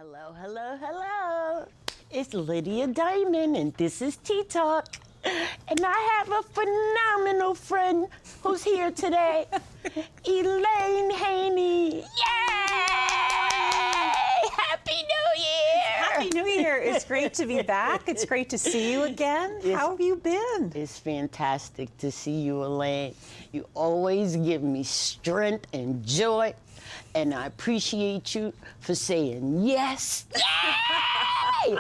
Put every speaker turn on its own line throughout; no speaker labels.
Hello, hello, hello. It's Lydia Diamond, and this is Tea Talk. And I have a phenomenal friend who's here today, Elaine Haney. Yay! Happy New Year!
Happy New Year. It's great to be back. It's great to see you again. How have you been?
It's fantastic to see you, Elaine. You always give me strength and joy, and I appreciate you for saying yes. Yay!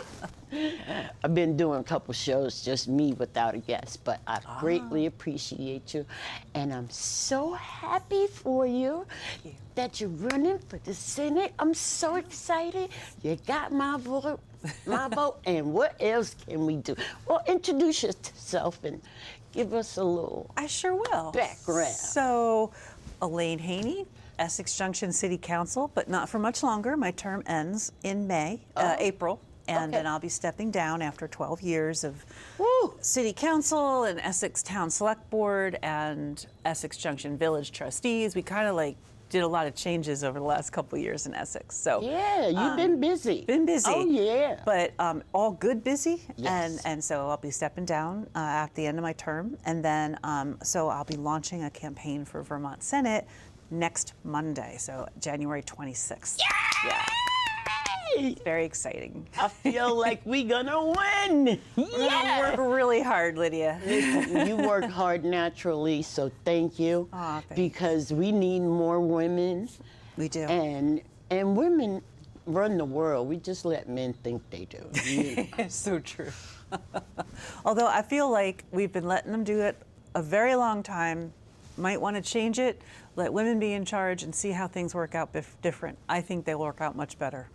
I've been doing a couple shows, just me without a guest, but I greatly appreciate you. And I'm so happy for you that you're running for the Senate. I'm so excited. You got my vote, and what else can we do? Well, introduce yourself and give us a little
I sure will.
background.
So, Elaine Haney, Essex Junction City Council, but not for much longer. My term ends in April. And then I'll be stepping down after 12 years of City Council and Essex Town Select Board and Essex Junction Village Trustees. We kind of did a lot of changes over the last couple of years in Essex. So
yeah, you've been busy.
Been busy.
Oh yeah.
But all good busy.
Yes.
And so I'll be stepping down at the end of my term. And then so I'll be launching a campaign for Vermont Senate next Monday, so January 26th. Yeah. Very exciting.
I feel like we're gonna win. Yeah.
Work really hard, Lydia.
You work hard naturally, so thank you.
Aw, thanks.
Because we need more women.
We do.
And women run the world. We just let men think they do. You know.
It's so true. Although I feel like we've been letting them do it a very long time. Might want to change it, let women be in charge and see how things work out different. I think they'll work out much better.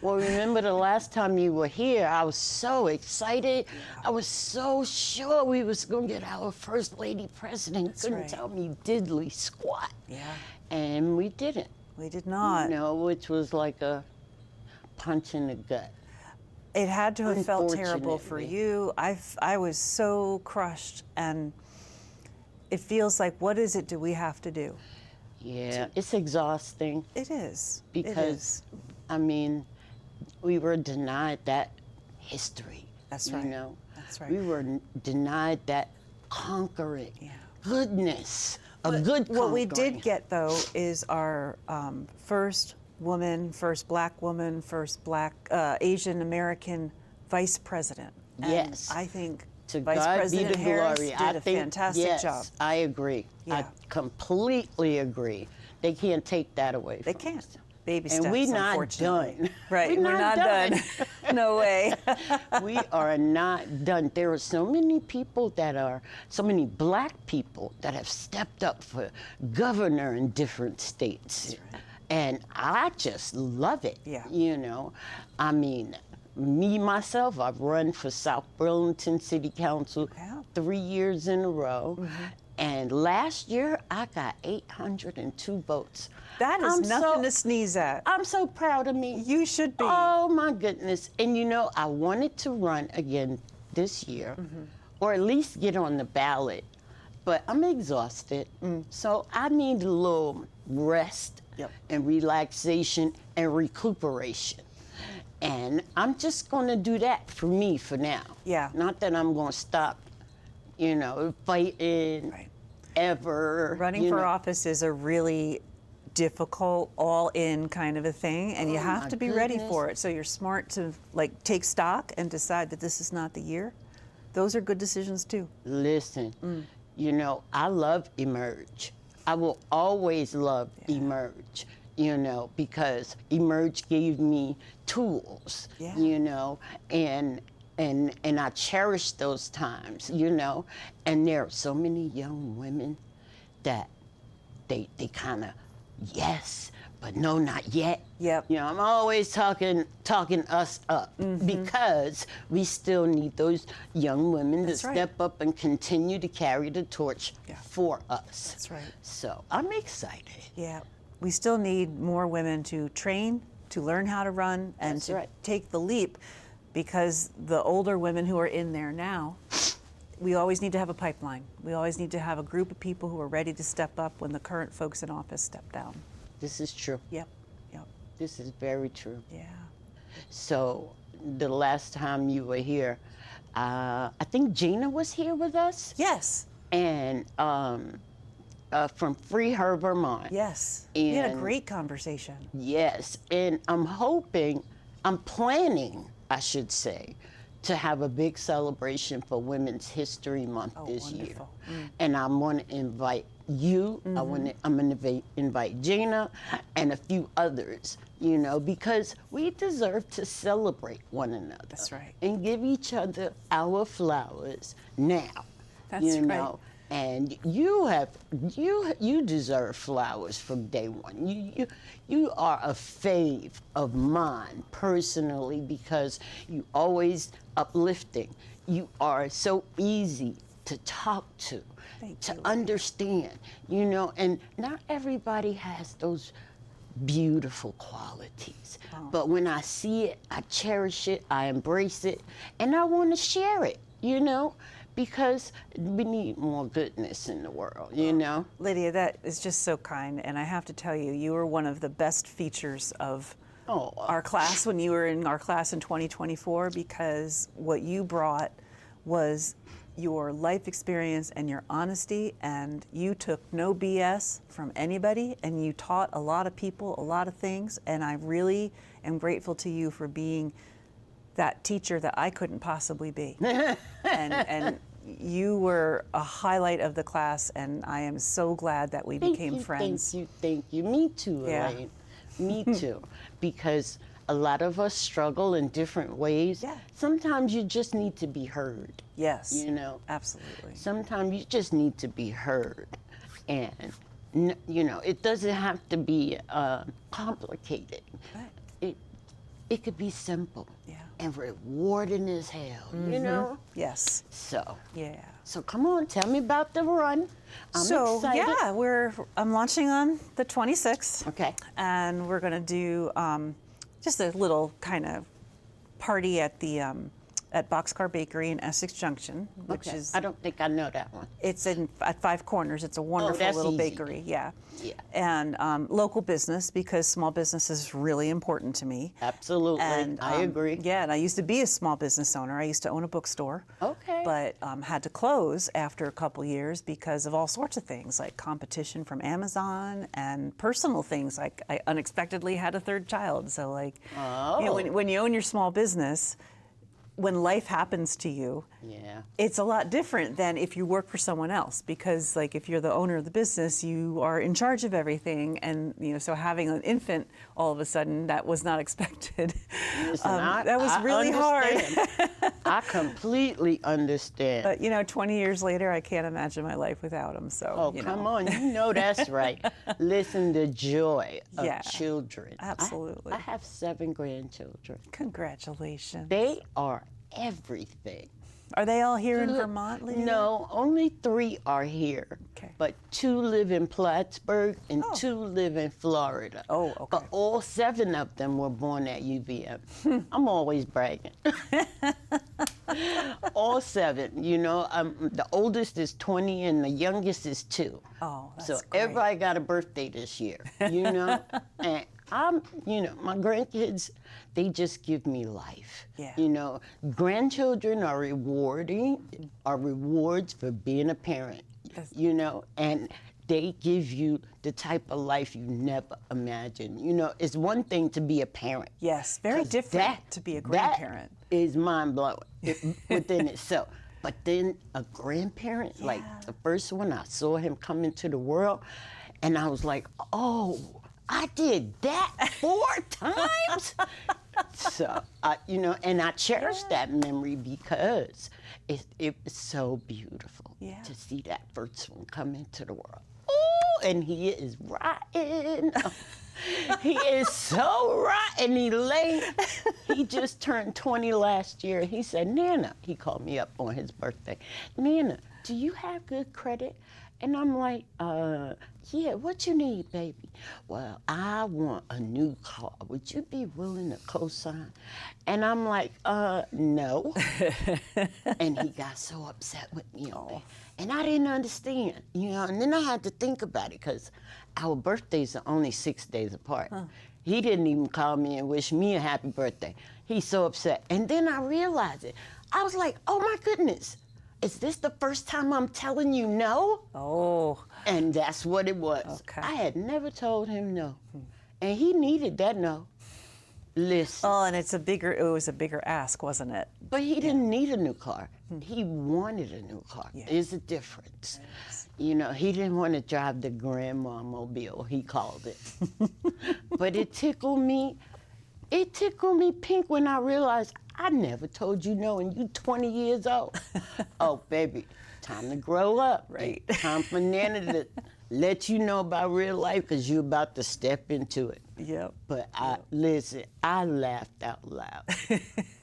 Well, remember the last time you were here, I was so excited. I was so sure we was going to get our first lady president.
That's
Couldn't
right.
tell me diddly squat.
Yeah.
And we didn't.
We did not.
You know, which was like a punch in the gut.
It had to have felt terrible for
Unfortunately.
you. I was so crushed, and it feels like, what is it do we have to do?
Yeah, it's exhausting
It is.
because, I mean, we were denied that history.
That's right.
You know,
That's right.
We were denied that conquering goodness,
What-
good
What we
conquering.
did get, though, is our first woman, first black woman, first black Asian American vice president. And
Yes.
I think
To
Vice
God
President
be the
Harris
glory.
did
I
a
think,
fantastic
yes,
job.
I agree. I
Yeah.
completely agree. They can't take that away
They
from
can't.
us.
Baby
And
steps,
we're not
unfortunately.
done.
Right, we're not done. No way.
We are not done. There are so many people so many black people that have stepped up for governor in different states. And I just love it.
Yeah.
You know, I mean, me, myself, I've run for South Burlington City Council
Yeah.
3 years in a row. And last year, I got 802 votes.
That is
I'm
nothing to sneeze at.
I'm so proud of me.
You should be.
Oh my goodness. And you know, I wanted to run again this year, or at least get on the ballot, but I'm exhausted. So I need a little rest and relaxation and recuperation. And I'm just gonna do that for me for now.
Yeah.
Not that I'm gonna stop, you know, fighting ever.
Running
you
for
know.
office is a really difficult, all-in kind of a thing, and you
Oh,
have
my
to be ready
goodness.
for it. So you're smart to take stock and decide that this is not the year. Those are good decisions too.
Listen, you know, I love Emerge. I will always love Emerge, you know, because Emerge gave me tools, you know, and I cherish those times, you know. And there are so many young women that they kind of, yes, but no, not yet.
Yep.
You know, I'm always talking us up because we still need those young women
That's
to
right.
step up and continue to carry the torch for us.
That's right.
So I'm excited.
Yeah. We still need more women to train, to learn how to run, and
That's
to
right.
take the leap, because the older women who are in there now, we always need to have a pipeline. We always need to have a group of people who are ready to step up when the current folks in office step down.
This is true.
Yep. Yep.
This is very true.
Yeah.
So the last time you were here, I think Gina was here with us.
Yes.
And from Freeher, Vermont.
Yes.
And
We had a great conversation.
yes, and I'm planning, I should say, to have a big celebration for Women's History Month this
wonderful.
year. And I want to invite you, I'm going to invite Gina and a few others, you know, because we deserve to celebrate one another.
That's right.
And give each other our flowers now.
That's
you
right.
know. And you deserve flowers from day one. You are a fave of mine personally because you always uplifting. You are so easy to talk to,
Thank
to
you.
understand. You know, and not everybody has those beautiful qualities. But when I see it, I cherish it, I embrace it, and I want to share it. You know. Because we need more goodness in the world, you know?
Lydia, that is just so kind. And I have to tell you, you were one of the best features of our class when you were in our class in 2024, because what you brought was your life experience and your honesty, and you took no BS from anybody, and you taught a lot of people a lot of things. And I really am grateful to you for being that teacher that I couldn't possibly be. and you were a highlight of the class, and I am so glad that we became friends.
Thank you. Me too,
Yeah.
Elaine. Me too. Because a lot of us struggle in different ways.
Yeah.
Sometimes you just need to be heard.
Yes.
You know?
Absolutely.
Sometimes you just need to be heard. And, you know, it doesn't have to be complicated.
Right.
It could be simple.
Yeah.
And rewarding as hell, you know?
Yes.
So.
Yeah.
So come on, tell me about the run. I'm excited.
Yeah, I'm launching on the 26th.
Okay.
And we're going to do just a little kind of party at the at Boxcar Bakery in Essex Junction, which is
I don't think I know that one.
it's at Five Corners. It's a wonderful
that's
little
easy.
bakery. Yeah.
Yeah.
And local business, because small business is really important to me.
Absolutely.
And
I agree.
Yeah, and I used to be a small business owner. I used to own a bookstore.
Okay.
But had to close after a couple years because of all sorts of things, like competition from Amazon and personal things. Like I unexpectedly had a third child. So like, you know, when you own your small business, when life happens to you,
Yeah.
it's a lot different than if you work for someone else, because like if you're the owner of the business, you are in charge of everything, and you know, so having an infant all of a sudden, that was not expected.
Listen,
that was really hard.
I completely understand.
But you know, 20 years later, I can't imagine my life without him. So
oh,
you
come
know.
on, you know that's right. Listen, the joy of
Yeah,
children.
absolutely.
I have 7 grandchildren.
Congratulations.
They are everything.
Are they all here in Vermont, Lydia?
No, only 3 are here.
Okay.
But 2 live in Plattsburgh and 2 live in Florida.
Oh, okay.
But all 7 of them were born at UVM. I'm always bragging. All 7, you know. The oldest is 20 and the youngest is 2.
Oh, that's
so
great.
everybody got a birthday this year, you know. And you know, my grandkids, they just give me life.
Yeah.
You know, grandchildren are rewards for being a parent, you know, and they give you the type of life you never imagined. You know, it's one thing to be a parent.
Yes, very
'cause
different to be a grandparent.
That is mind-blowing within itself. But then a grandparent, like the first one, I saw him come into the world, and I was like, oh, I did that 4 times? So, you know, and I cherish that memory because it was so beautiful to see that first one come into the world. Oh, and he is rotten. He is so rotten, Elaine. He just turned 20 last year. He said, Nana, he called me up on his birthday. Nana, do you have good credit? And I'm like, yeah, what you need, baby? Well, I want a new car. Would you be willing to co-sign? And I'm like, no. And he got so upset with me on that. And I didn't understand, you know, and then I had to think about it because our birthdays are only 6 days apart. He didn't even call me and wish me a happy birthday. He's so upset. And then I realized it. I was like, oh my goodness, is this the first time I'm telling you no?
Oh.
And that's what it was.
Okay.
I had never told him no. And he needed that no. Listen.
Oh, and it was a bigger ask, wasn't it?
But he didn't need a new car. He wanted a new car.
Yeah.
There's a difference. You know, he didn't want to drive the grandma mobile, he called it. But it tickled me. It tickled me pink when I realized I never told you no and you 20 years old. Oh, baby, time to grow up.
Right.
Time for Nana to let you know about real life because you're about to step into it.
Yep.
But listen, I laughed out loud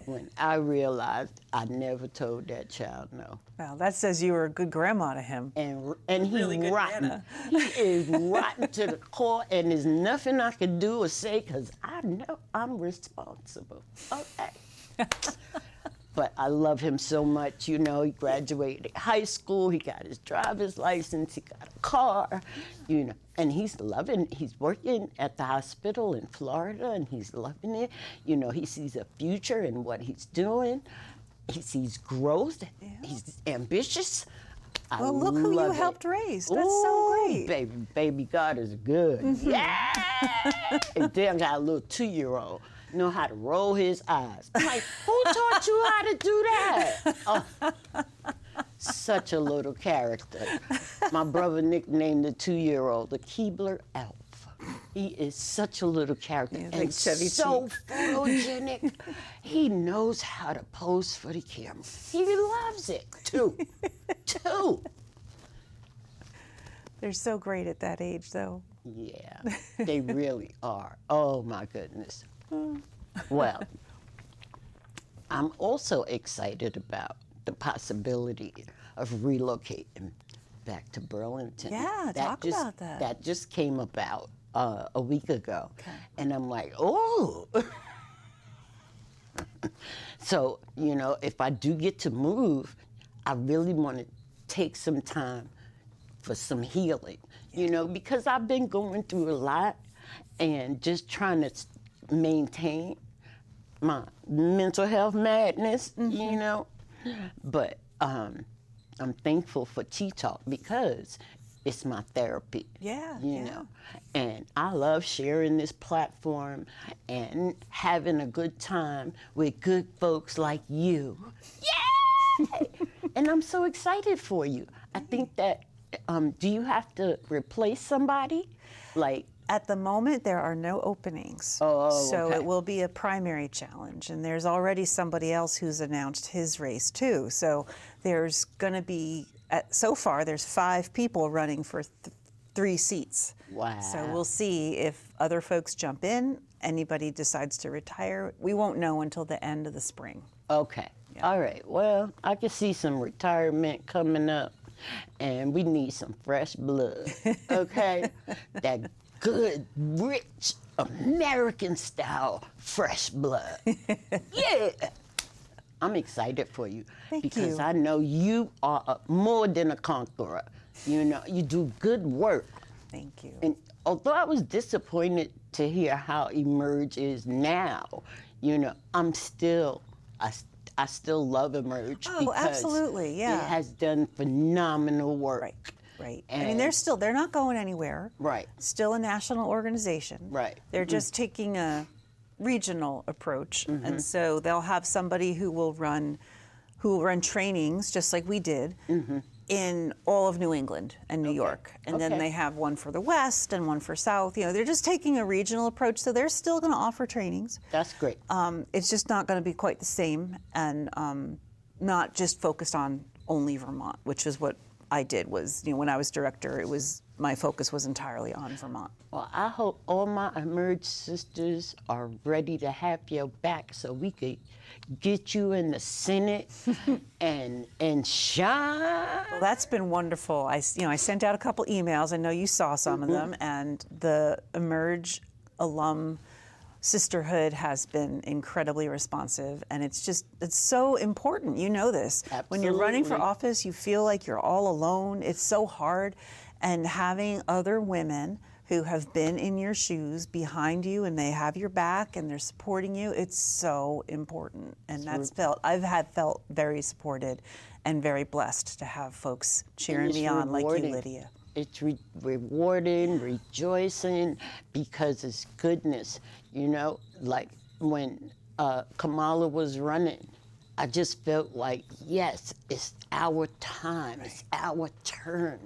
when I realized I never told that child no.
Well, that says you were a good grandma to him.
And he's
Really good
rotten.
Nana.
He is rotten to the core, and there's nothing I can do or say because I know I'm responsible. Okay. But I love him so much. You know, he graduated high school, he got his driver's license, he got a car, you know, and he's working at the hospital in Florida, and he's loving it. You know, he sees a future in what he's doing. He sees growth.
Yeah.
He's ambitious.
Well, look who you
love it.
helped raise. That's so
Ooh,
great.
Baby God is good. Yeah! And then I got a little 2-year-old. Know how to roll his eyes. I'm like, who taught you how to do that? Oh, such a little character. My brother nicknamed the 2-year-old the Keebler Elf. He is such a little character
He's
and
like Chevy
so
Chase.
photogenic. He knows how to pose for the camera. He loves it too.
They're so great at that age, though.
Yeah, they really are. Oh my goodness. Well, I'm also excited about the possibility of relocating back to Burlington.
Yeah, talk about that.
That just came about a week ago.
Okay.
And I'm like, oh. So, you know, if I do get to move, I really want to take some time for some healing, you know, because I've been going through a lot and just trying to maintain my mental health madness, you know. But I'm thankful for Tea Talk because it's my therapy.
Yeah,
you
yeah.
know. And I love sharing this platform and having a good time with good folks like you. Yay! And I'm so excited for you. I think that, do you have to replace somebody? Like,
At the moment, there are no openings.
Oh,
so
okay.
it will be a primary challenge. And there's already somebody else who's announced his race, too. So there's going to be, so far, there's 5 people running for 3 seats.
Wow.
So we'll see if other folks jump in, anybody decides to retire. We won't know until the end of the spring.
okay. All right. Well, I can see some retirement coming up, and we need some fresh blood, okay? That good, rich, American-style fresh blood. Yeah. I'm excited for you.
Thank
because
you.
I know you are more than a conqueror. You know, you do good work.
Thank you.
And although I was disappointed to hear how Emerge is now, you know, I still love Emerge
Oh,
because
absolutely, yeah.
it has done phenomenal work.
Right.
And
I mean, they're not going anywhere.
Right.
Still a national organization.
Right.
They're just taking a regional approach,
Mm-hmm.
and so they'll have somebody who will run trainings just like we did in all of New England and New York, and then
Okay.
they have one for the West and one for South. You know, they're just taking a regional approach, so they're still going to offer trainings.
That's great.
It's just not going to be quite the same, and not just focused on only Vermont, which is what I did. Was, you know, when I was director, my focus was entirely on Vermont.
Well, I hope all my Emerge sisters are ready to have your back so we could get you in the Senate and shine.
Well, that's been wonderful. I sent out a couple emails. I know you saw some of them, and the Emerge alum sisterhood has been incredibly responsive, and it's so important. You know this. When you're running for
Absolutely.
office, you feel like you're all alone. It's so hard, and having other women who have been in your shoes behind you, and they have your back and they're supporting you. It's so important. And I've felt very supported and very blessed to have folks cheering me on like you, Lydia.
It's rewarding, rejoicing, because it's goodness. You know, like when Kamala was running, I just felt like, yes, it's our time, it's our turn,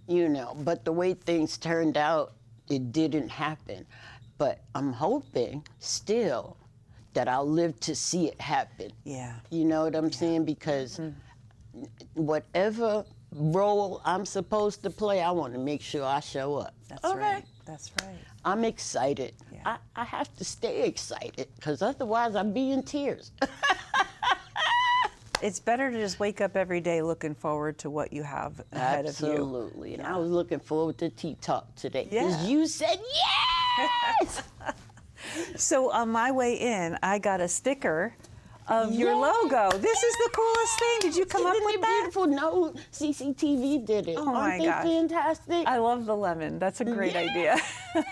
you know. But the way things turned out, it didn't happen. But I'm hoping still that I'll live to see it happen.
Yeah.
You know what I'm saying? Because whatever role I'm supposed to play, I want to make sure I show up.
That's right. That's right.
I'm excited.
Yeah.
I have to stay excited, because otherwise I'd be in tears.
It's better to just wake up every day looking forward to what you have ahead of you.
Absolutely. And I was looking forward to Tea Talk today, because
Yeah.
you said yes!
So on my way in, I got a sticker of your logo. This is the coolest thing. Did you come up
Isn't
with
it
that?
beautiful? No, CCTV did it.
Oh my
Aren't they
gosh.
fantastic?
I love the lemon. That's a great idea.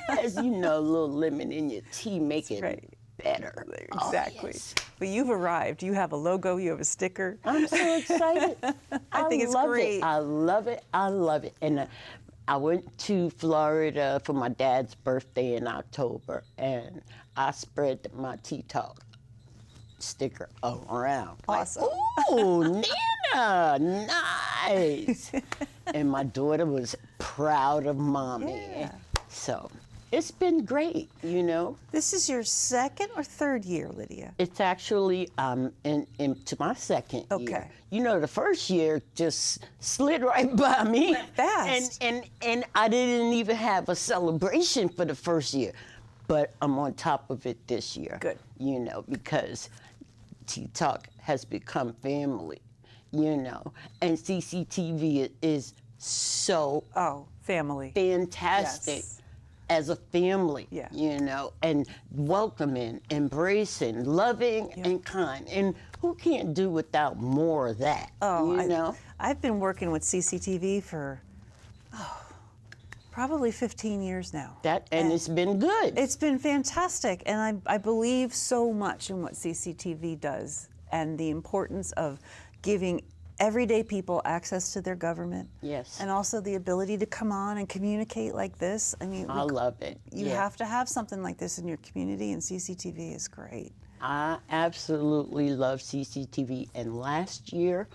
As you know, a little lemon in your tea make it
right.
better.
Exactly.
Oh, yes.
But you've arrived. You have a logo. You have a sticker.
I'm so excited.
I think it's
love
great.
It. I love it. I love it. And I went to Florida for my dad's birthday in October, and I spread my Tea Talk sticker around.
Awesome.
Like, ooh, Nana, nice. And my daughter was proud of Mommy.
Yeah.
So it's been great, you know.
This is your second or third year, Lydia?
It's actually into my second year.
Okay.
You know, the first year just slid right by me.
Fast.
And I didn't even have a celebration for the first year. But I'm on top of it this year.
Good.
You know, because Tea Talk has become family, you know. And CCTV is so
family.
fantastic.
Yes.
As a family,
Yeah.
you know, and welcoming, embracing, loving, and kind. And who can't do without more of that, you know?
I've been working with CCTV for, probably 15 years now.
And it's been good.
It's been fantastic, and I believe so much in what CCTV does and the importance of giving everyday people access to their government.
Yes.
And also the ability to come on and communicate like this. I mean,
I love it.
you have to have something like this in your community, and CCTV is great.
I absolutely love CCTV. And last year,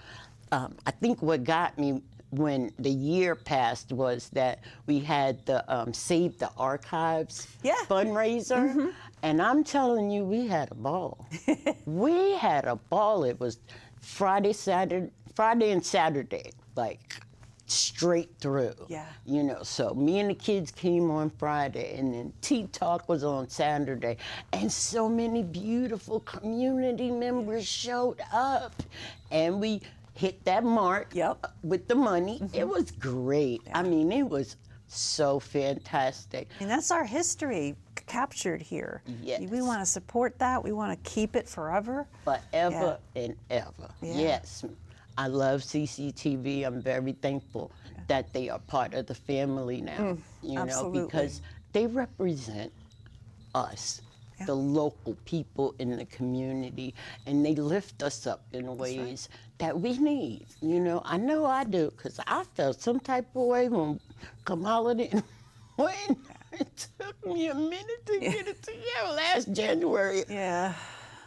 I think what got me when the year passed was that we had the Save the Archives fundraiser. And I'm telling you, we had a ball. We had a ball. It was Friday and Saturday, like straight through.
Yeah.
You know, so me and the kids came on Friday, and then Tea Talk was on Saturday, and so many beautiful community members showed up, and we hit that mark with the money. It was great. I mean, it was so fantastic.
And that's our history captured here.
Yes.
We want to support that. We want to keep it forever.
Forever and ever.
Yeah.
Yes. I love CCTV. I'm very thankful that they are part of the family now. You
absolutely.
know, because they represent us, the local people in the community, and they lift us up in ways that we need. You know I do, because I felt some type of way when Kamala didn't win. It took me a minute to get it together.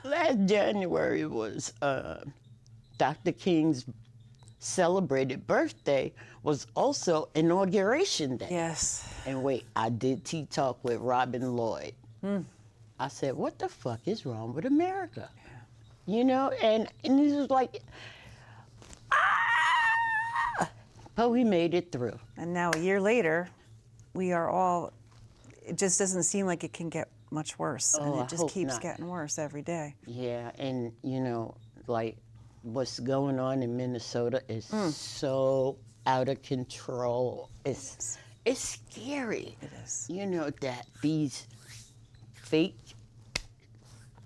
Last January was Dr. King's celebrated birthday, was also Inauguration Day.
Yes.
And wait, I did Tea Talk with Robin Lloyd. I said, what the fuck is wrong with America? You know, and this was like, but we made it through.
And now a year later, we are all, it just doesn't seem like it can get much worse. And
I
it just
hope
keeps
not.
getting worse every day.
Yeah, and you know, like what's going on in Minnesota is so out of control. It's scary.
It is.
You know, that these fake,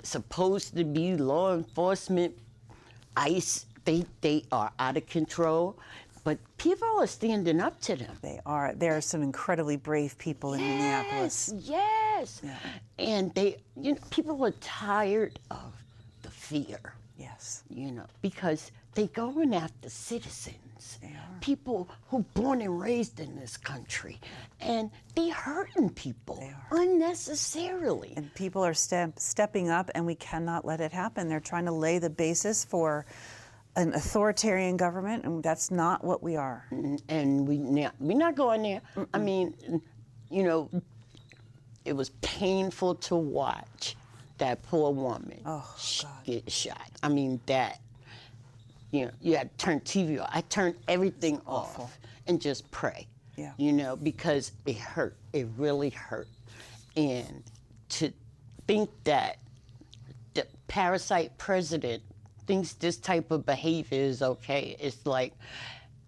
supposed to be law enforcement, ICE, they are out of control. But people are standing up to them.
They are. There are some incredibly brave people in Minneapolis.
Yes.
Yeah.
And they, people are tired of the fear.
Yes.
Because they going after citizens.
They are.
People who born and raised in this country. And they hurting people
They are.
unnecessarily.
And people are stepping up, and we cannot let it happen. They're trying to lay the basis for an authoritarian government, and that's not what we are.
And we're not going there. I mean, it was painful to watch that poor woman get shot. I mean, you had to turn TV off. I turned everything off and just pray.
Yeah.
Because it hurt. It really hurt. And to think that the parasite president thinks this type of behavior is okay, it's like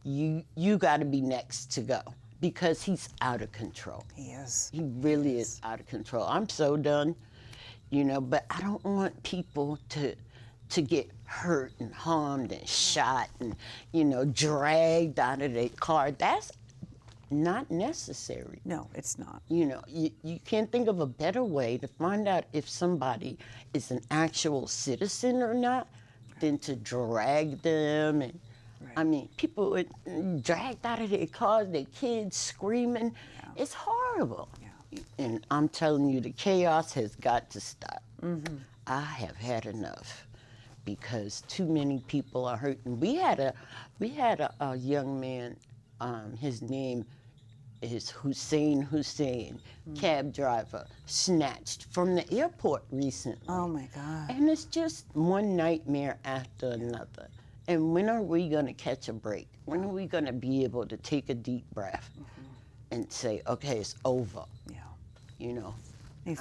you got to be next to go, because he's out of control.
He is.
He really is out of control. I'm so done, but I don't want people to get hurt and harmed and shot and, dragged out of their car. That's not necessary.
No, it's not.
You can't think of a better way to find out if somebody is an actual citizen or not than to drag them. And I mean, people were dragged out of their cars, their kids screaming. Yeah. It's horrible. Yeah. And I'm telling you, the chaos has got to stop. Mm-hmm. I have had enough, because too many people are hurting. We had a young man, his name is Hussein, cab driver, snatched from the airport recently.
Oh my God.
And it's just one nightmare after another. And when are we going to catch a break? When are we going to be able to take a deep breath and say, okay, it's over?
Yeah.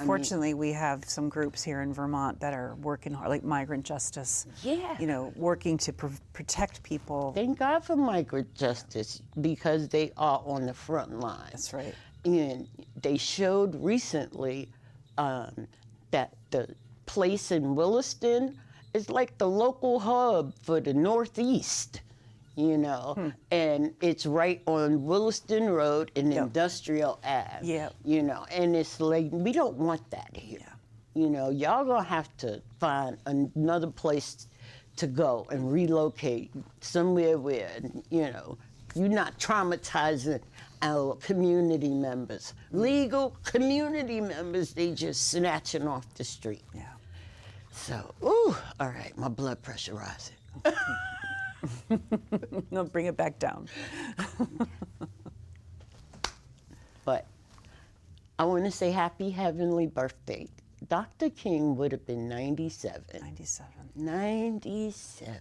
Fortunately, we have some groups here in Vermont that are working hard, like Migrant Justice.
Yeah.
Working to protect people.
Thank God for Migrant Justice, because they are on the front line.
That's right.
And they showed recently that the place in Williston is like the local hub for the Northeast, and it's right on Williston Road and Industrial Ave.
Yep.
And it's like, we don't want that here. Yeah. Y'all gonna have to find another place to go and relocate somewhere where, you're not traumatizing our community members. Legal community members, they just snatching off the street.
Yeah.
So, all right, my blood pressure rising.
No, bring it back down.
But I want to say happy heavenly birthday. Dr. King would have been 97.
97.
97.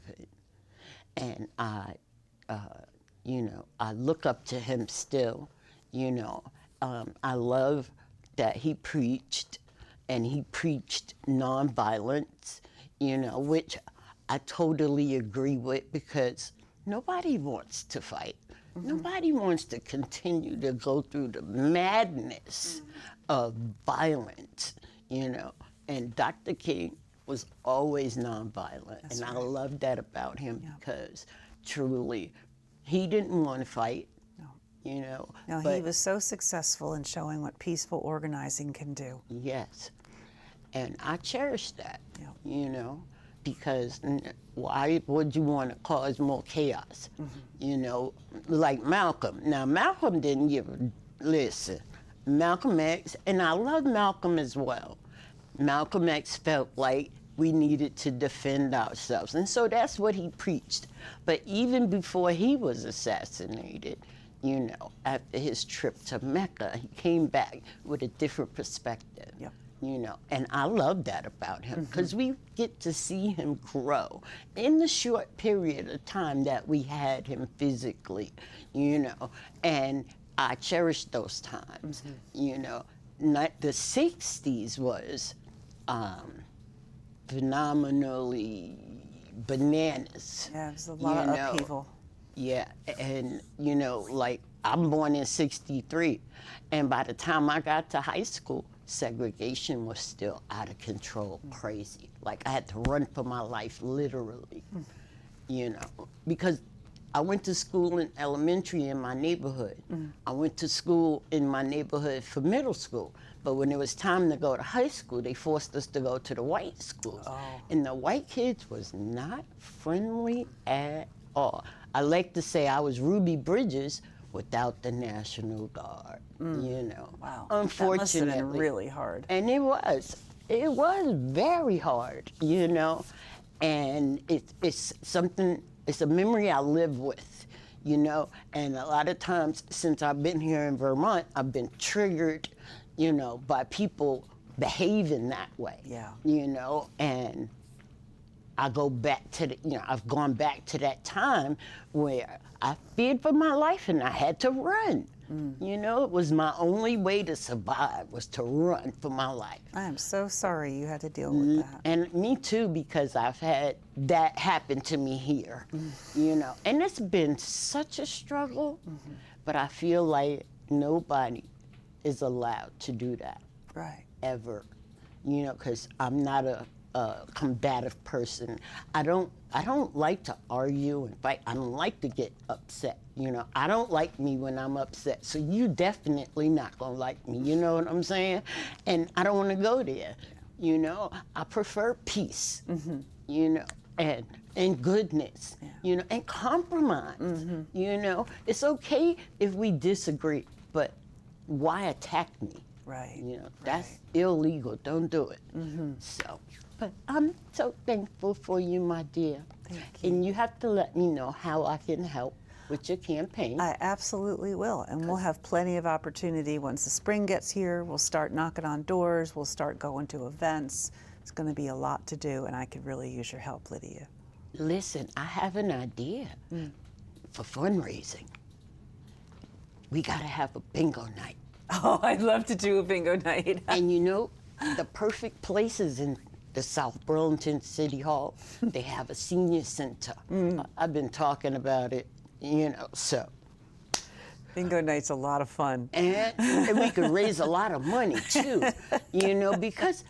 And I look up to him still. I love that he preached, and he preached nonviolence, which I totally agree with, because nobody wants to fight. Mm-hmm. Nobody wants to continue to go through the madness of violence, And Dr. King was always nonviolent.
That's
and
right.
I love that about him, because truly, he didn't want to fight.
No, he was so successful in showing what peaceful organizing can do.
Yes. And I cherish that,
Yeah.
Because why would you want to cause more chaos? Mm-hmm. Like Malcolm. Now, Malcolm didn't listen, Malcolm X, and I love Malcolm as well. Malcolm X felt like we needed to defend ourselves, and so that's what he preached. But even before he was assassinated, after his trip to Mecca, he came back with a different perspective.
Yep.
And I love that about him, because we get to see him grow in the short period of time that we had him physically, and I cherish those times. Not the 60s was phenomenally bananas.
Yeah, it was a lot of upheaval.
Yeah, and like, I'm born in '63, and by the time I got to high school, segregation was still out of control, crazy. Like, I had to run for my life, literally, because I went to school in elementary in my neighborhood. I went to school in my neighborhood for middle school. But when it was time to go to high school, they forced us to go to the white schools. And the white kids was not friendly at all. I like to say I was Ruby Bridges without the National Guard, you know.
Wow.
Unfortunately.
That must have been really hard.
And it was very hard, you know. And it's something, it's a memory I live with, you know. And a lot of times since I've been here in Vermont, I've been triggered, you know, by people behaving that way.
Yeah.
You know, and I go back to the, you know, I've gone back to that time where I feared for my life and I had to run. You know, it was my only way to survive was to run for my life.
I am so sorry you had to deal with that.
And me too, because I've had that happen to me here, you know. And it's been such a struggle, but I feel like nobody is allowed to do that.
Right.
Ever, you know, because I'm not a combative person. I don't like to argue and fight. I don't like to get upset. You know, I don't like me when I'm upset. So you definitely not gonna like me. You know what I'm saying? And I don't want to go there. You know, I prefer peace. You know, and goodness. You know, and compromise. You know, it's okay if we disagree, but why attack me?
Right.
You know, that's illegal. Don't do it. So, but I'm so thankful for you, my dear.
Thank you.
And you have to let me know how I can help with your campaign.
I absolutely will. And we'll have plenty of opportunity once the spring gets here. We'll start knocking on doors. We'll start going to events. It's going to be a lot to do, and I could really use your help, Lydia.
Listen, I have an idea for fundraising. We got to have a bingo night.
Oh, I'd love to do a bingo night.
And you know, the perfect places in the South Burlington City Hall, they have a senior center. I've been talking about it, you know, so.
Bingo night's a lot of fun.
And we could raise a lot of money too, you know, because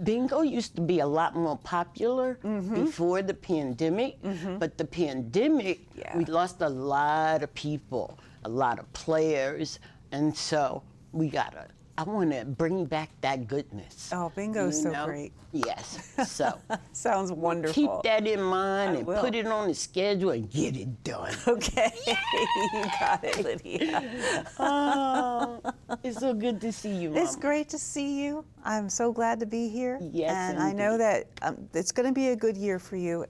bingo used to be a lot more popular before the pandemic, but the pandemic, we lost a lot of people, a lot of players, and so we gotta, I wanna bring back that goodness.
Oh, bingo's so great.
Yes, so.
Sounds wonderful.
Keep that in mind and
will.
put it on the schedule and get it done.
Okay, you got it, Lydia.
Oh, it's so good to see you, Mama.
It's great to see you. I'm so glad to be here.
Yes,
and I know that it's going to be a good year for you,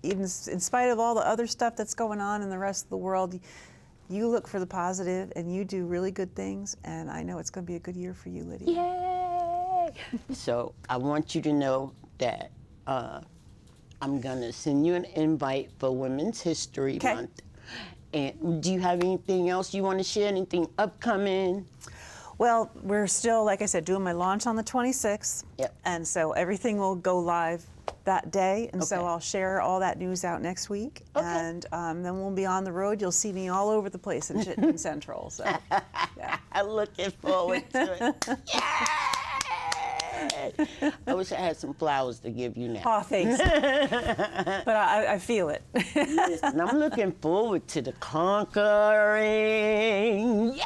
even in spite of all the other stuff that's going on in the rest of the world. You look for the positive, and you do really good things, and I know it's going to be a good year for you, Lydia.
Yay! So I want you to know that I'm going to send you an invite for Women's History Month. And do you have anything else you want to share, anything upcoming?
Well, we're still, like I said, doing my launch on the 26th.
Yep.
And so everything will go live that day. And so I'll share all that news out next week. And then we'll be on the road. You'll see me all over the place in Chittenden Central. So, yeah.
I'm looking forward to it. Yay! I wish I had some flowers to give you now.
Oh, thanks. But I feel it.
Listen, I'm looking forward to the conquering. Yay!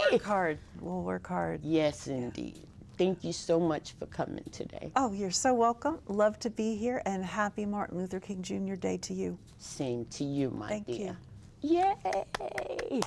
We'll work hard. We'll work hard.
Yes, indeed. Thank you so much for coming today.
Oh, you're so welcome. Love to be here, and happy Martin Luther King Jr. Day to you.
Same to you, my
Thank
dear.
you.
Yay!